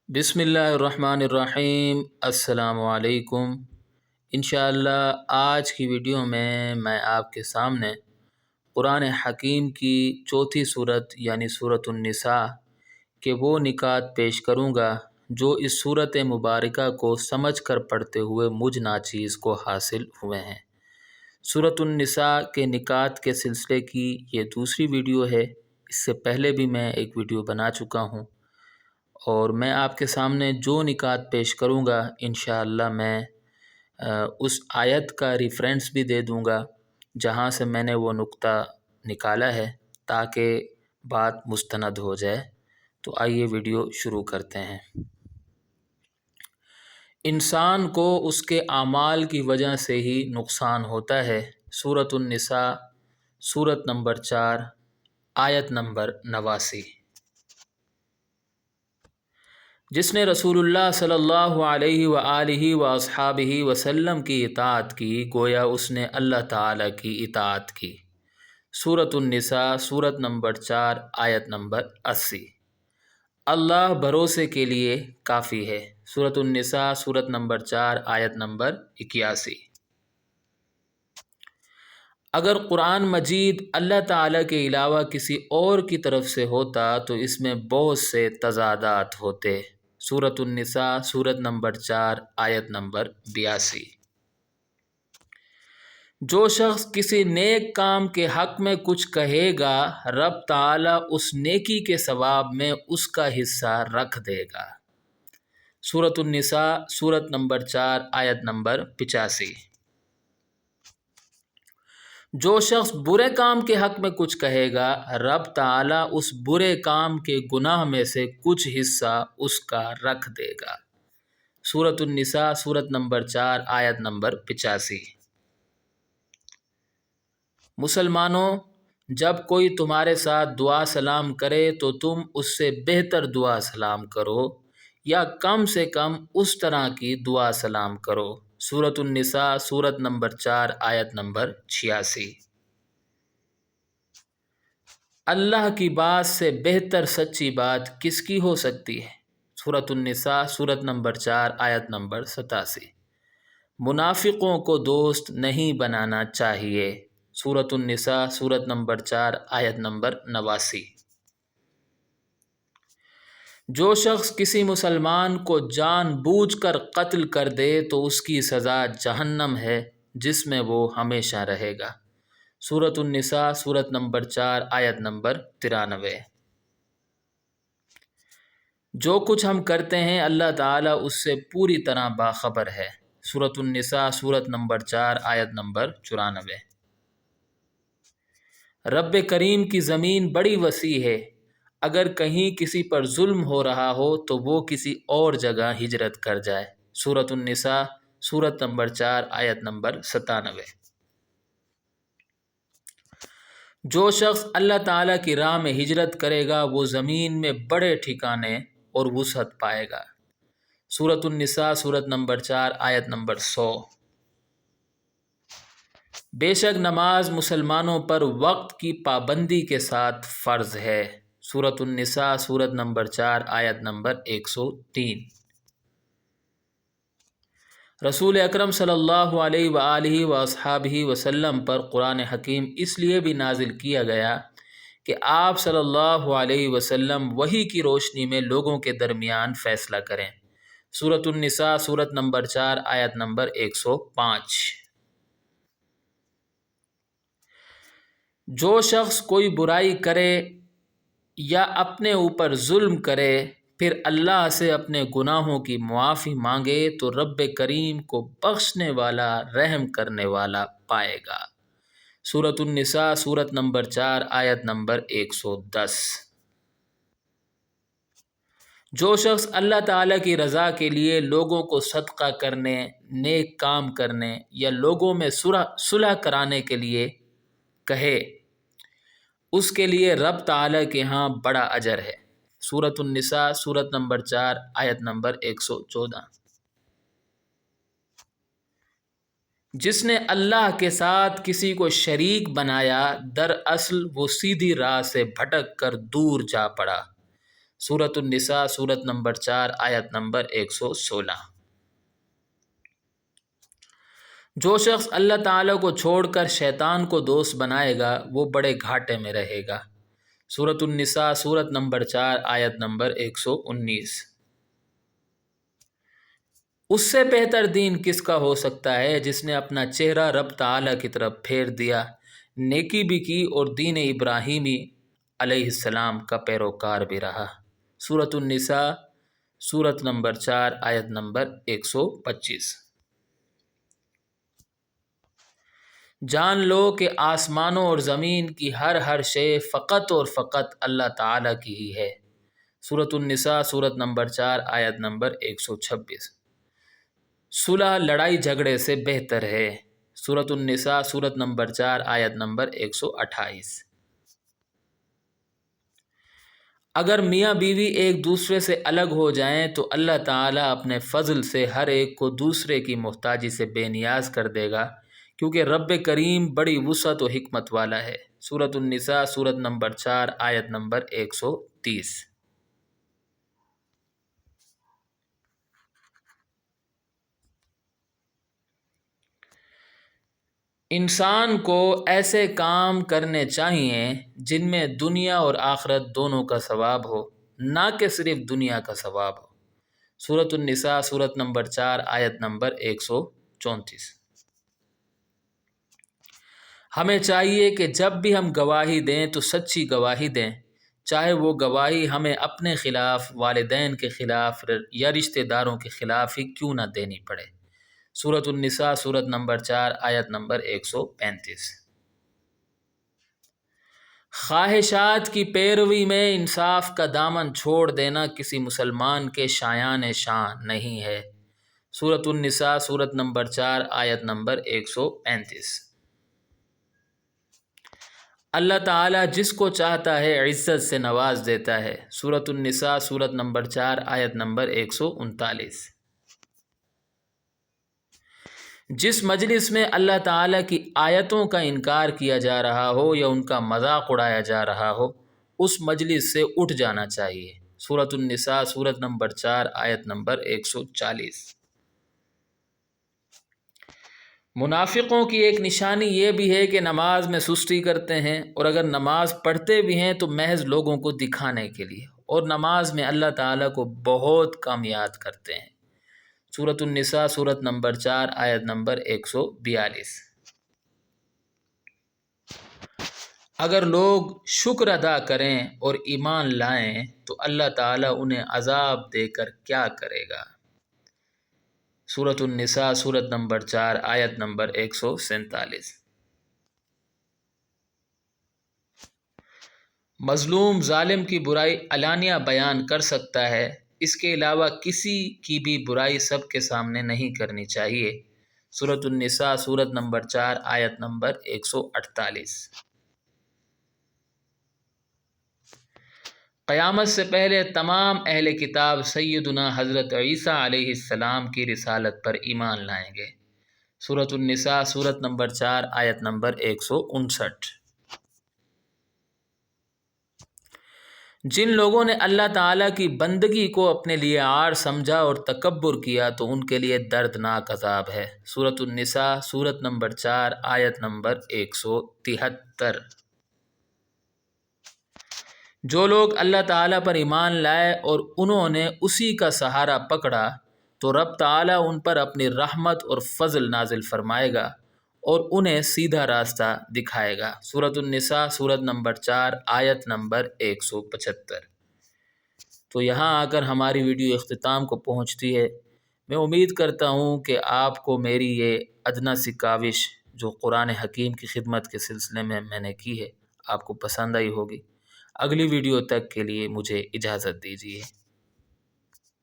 بسم اللہ الرحمن الرحیم۔ السلام علیکم۔ انشاءاللہ آج کی ویڈیو میں آپ کے سامنے قرآن حکیم کی چوتھی صورت یعنی سورۃ النساء کے وہ نکات پیش کروں گا جو اس صورت مبارکہ کو سمجھ کر پڑھتے ہوئے مجھ ناچیز کو حاصل ہوئے ہیں۔ سورۃ النساء کے نکات کے سلسلے کی یہ دوسری ویڈیو ہے۔ اس سے پہلے بھی میں ایک ویڈیو بنا چکا ہوں اور میں آپ کے سامنے جو نکات پیش کروں گا انشاءاللہ میں اس آیت کا ریفرنس بھی دے دوں گا جہاں سے میں نے وہ نقطہ نکالا ہے تاکہ بات مستند ہو جائے۔ تو آئیے ویڈیو شروع کرتے ہیں۔ انسان کو اس کے اعمال کی وجہ سے ہی نقصان ہوتا ہے۔ سورۃ النساء سورت نمبر 4 آیت نمبر 89۔ جس نے رسول اللہ صلی اللہ علیہ وآلہ واصحابہ وسلم کی اطاعت کی گویا اس نے اللہ تعالیٰ کی اطاعت کی۔ سورۃ النساء سورت نمبر 4 آیت نمبر 80۔ اللہ بھروسے کے لیے کافی ہے۔ سورۃ النساء سورت نمبر 4 آیت نمبر 81۔ اگر قرآن مجید اللہ تعالیٰ کے علاوہ کسی اور کی طرف سے ہوتا تو اس میں بہت سے تضادات ہوتے۔ سورۃ النساء سورت نمبر 4 آیت نمبر 82۔ جو شخص کسی نیک کام کے حق میں کچھ کہے گا رب تعالیٰ اس نیکی کے ثواب میں اس کا حصہ رکھ دے گا۔ سورۃ النساء سورت نمبر 4 آیت نمبر 85۔ جو شخص برے کام کے حق میں کچھ کہے گا رب تعالیٰ اس برے کام کے گناہ میں سے کچھ حصہ اس کا رکھ دے گا۔ سورۃ النساء سورت نمبر 4 آیت نمبر 85۔ مسلمانوں، جب کوئی تمہارے ساتھ دعا سلام کرے تو تم اس سے بہتر دعا سلام کرو یا کم سے کم اس طرح کی دعا سلام کرو۔ سورۃ النساء سورت نمبر 4 آیت نمبر 86۔ اللہ کی بات سے بہتر سچی بات کس کی ہو سکتی ہے؟ سورۃ النساء سورت نمبر 4 آیت نمبر 87۔ منافقوں کو دوست نہیں بنانا چاہیے۔ سورۃ النساء سورت نمبر 4 آیت نمبر 89۔ جو شخص کسی مسلمان کو جان بوجھ کر قتل کر دے تو اس کی سزا جہنم ہے جس میں وہ ہمیشہ رہے گا۔ سورۃ النساء سورت نمبر 4 آیت نمبر 93۔ جو کچھ ہم کرتے ہیں اللہ تعالیٰ اس سے پوری طرح باخبر ہے۔ سورۃ النساء سورت نمبر 4 آیت نمبر 94۔ رب کریم کی زمین بڑی وسیع ہے، اگر کہیں کسی پر ظلم ہو رہا ہو تو وہ کسی اور جگہ ہجرت کر جائے۔ سورۃ النساء سورت نمبر 4 آیت نمبر 97۔ جو شخص اللہ تعالیٰ کی راہ میں ہجرت کرے گا وہ زمین میں بڑے ٹھکانے اور وسعت پائے گا۔ سورۃ النساء سورت نمبر 4 آیت نمبر 100۔ بے شک نماز مسلمانوں پر وقت کی پابندی کے ساتھ فرض ہے۔ سورۃ النساء سورت نمبر 4 آیت نمبر 103۔ رسول اکرم صلی اللہ علیہ وآلہ واصحابہ وسلم پر قرآن حکیم اس لیے بھی نازل کیا گیا کہ آپ صلی اللہ علیہ وسلم وحی کی روشنی میں لوگوں کے درمیان فیصلہ کریں۔ سورۃ النساء سورت نمبر 4 آیت نمبر 105۔ جو شخص کوئی برائی کرے یا اپنے اوپر ظلم کرے پھر اللہ سے اپنے گناہوں کی معافی مانگے تو رب کریم کو بخشنے والا رحم کرنے والا پائے گا۔ سورۃ النساء سورت نمبر 4 آیت نمبر 110۔ جو شخص اللہ تعالیٰ کی رضا کے لیے لوگوں کو صدقہ کرنے، نیک کام کرنے یا لوگوں میں صلح کرانے کے لیے کہے اس کے لیے رب تعالیٰ کے ہاں بڑا اجر ہے۔ سورۃ النساء سورت نمبر 4 آیت نمبر 114۔ جس نے اللہ کے ساتھ کسی کو شریک بنایا دراصل وہ سیدھی راہ سے بھٹک کر دور جا پڑا۔ سورۃ النساء سورت نمبر 4 آیت نمبر 116۔ جو شخص اللہ تعالیٰ کو چھوڑ کر شیطان کو دوست بنائے گا وہ بڑے گھاٹے میں رہے گا۔ سورۃ النساء سورت نمبر 4 آیت نمبر 119۔ اس سے بہتر دین کس کا ہو سکتا ہے جس نے اپنا چہرہ رب تعالیٰ کی طرف پھیر دیا، نیکی بھی کی اور دین ابراہیمی علیہ السلام کا پیروکار بھی رہا۔ سورۃ النساء سورت نمبر 4 آیت نمبر 125۔ جان لو کہ آسمانوں اور زمین کی ہر شے فقط اور فقط اللہ تعالیٰ کی ہی ہے۔ سورۃ النساء سورت نمبر 4 آیت نمبر 126۔ صلح لڑائی جھگڑے سے بہتر ہے۔ سورۃ النساء سورت نمبر 4 آیت نمبر 128۔ اگر میاں بیوی ایک دوسرے سے الگ ہو جائیں تو اللہ تعالیٰ اپنے فضل سے ہر ایک کو دوسرے کی محتاجی سے بے نیاز کر دے گا، کیونکہ رب کریم بڑی وسعت و حکمت والا ہے۔ سورۃ النساء سورت نمبر 4 آیت نمبر 130۔ انسان کو ایسے کام کرنے چاہیے جن میں دنیا اور آخرت دونوں کا ثواب ہو، نہ کہ صرف دنیا کا ثواب ہو۔ سورۃ النساء سورت نمبر 4 آیت نمبر 134۔ ہمیں چاہیے کہ جب بھی ہم گواہی دیں تو سچی گواہی دیں، چاہے وہ گواہی ہمیں اپنے خلاف، والدین کے خلاف یا رشتہ داروں کے خلاف ہی کیوں نہ دینی پڑے۔ سورۃ النساء سورت نمبر 4 آیت نمبر 135۔ خواہشات کی پیروی میں انصاف کا دامن چھوڑ دینا کسی مسلمان کے شایان شان نہیں ہے۔ سورۃ النساء سورت نمبر 4 آیت نمبر 135۔ اللہ تعالیٰ جس کو چاہتا ہے عزت سے نواز دیتا ہے۔ سورۃ النساء سورت نمبر 4 آیت نمبر 139۔ جس مجلس میں اللہ تعالیٰ کی آیتوں کا انکار کیا جا رہا ہو یا ان کا مذاق اڑایا جا رہا ہو، اس مجلس سے اٹھ جانا چاہیے۔ سورۃ النساء سورت نمبر 4 آیت نمبر 140۔ منافقوں کی ایک نشانی یہ بھی ہے کہ نماز میں سستی کرتے ہیں، اور اگر نماز پڑھتے بھی ہیں تو محض لوگوں کو دکھانے کے لیے، اور نماز میں اللہ تعالیٰ کو بہت کم یاد کرتے ہیں۔ سورۃ النساء سورت نمبر 4 آیت نمبر 142۔ اگر لوگ شکر ادا کریں اور ایمان لائیں تو اللہ تعالیٰ انہیں عذاب دے کر کیا کرے گا۔ سورۃ النساء سورت نمبر 4 آیت نمبر 147۔ مظلوم ظالم کی برائی علانیہ بیان کر سکتا ہے، اس کے علاوہ کسی کی بھی برائی سب کے سامنے نہیں کرنی چاہیے۔ سورۃ النساء سورت نمبر 4 آیت نمبر 148۔ قیامت سے پہلے تمام اہل کتاب سیدنا حضرت عیسیٰ علیہ السلام کی رسالت پر ایمان لائیں گے۔ سورۃ النساء سورت نمبر 4 آیت نمبر 159۔ جن لوگوں نے اللہ تعالیٰ کی بندگی کو اپنے لیے عار سمجھا اور تکبر کیا تو ان کے لیے دردناک عذاب ہے۔ سورۃ النساء سورت نمبر 4 آیت نمبر 173۔ جو لوگ اللہ تعالیٰ پر ایمان لائے اور انہوں نے اسی کا سہارا پکڑا تو رب تعالیٰ ان پر اپنی رحمت اور فضل نازل فرمائے گا اور انہیں سیدھا راستہ دکھائے گا۔ سورۃ النساء سورت نمبر 4 آیت نمبر 175۔ تو یہاں آ کر ہماری ویڈیو اختتام کو پہنچتی ہے۔ میں امید کرتا ہوں کہ آپ کو میری یہ ادنیٰ سی کاوش جو قرآن حکیم کی خدمت کے سلسلے میں نے کی ہے آپ کو پسند آئی ہوگی۔ اگلی ویڈیو تک کے لیے مجھے اجازت دیجیے۔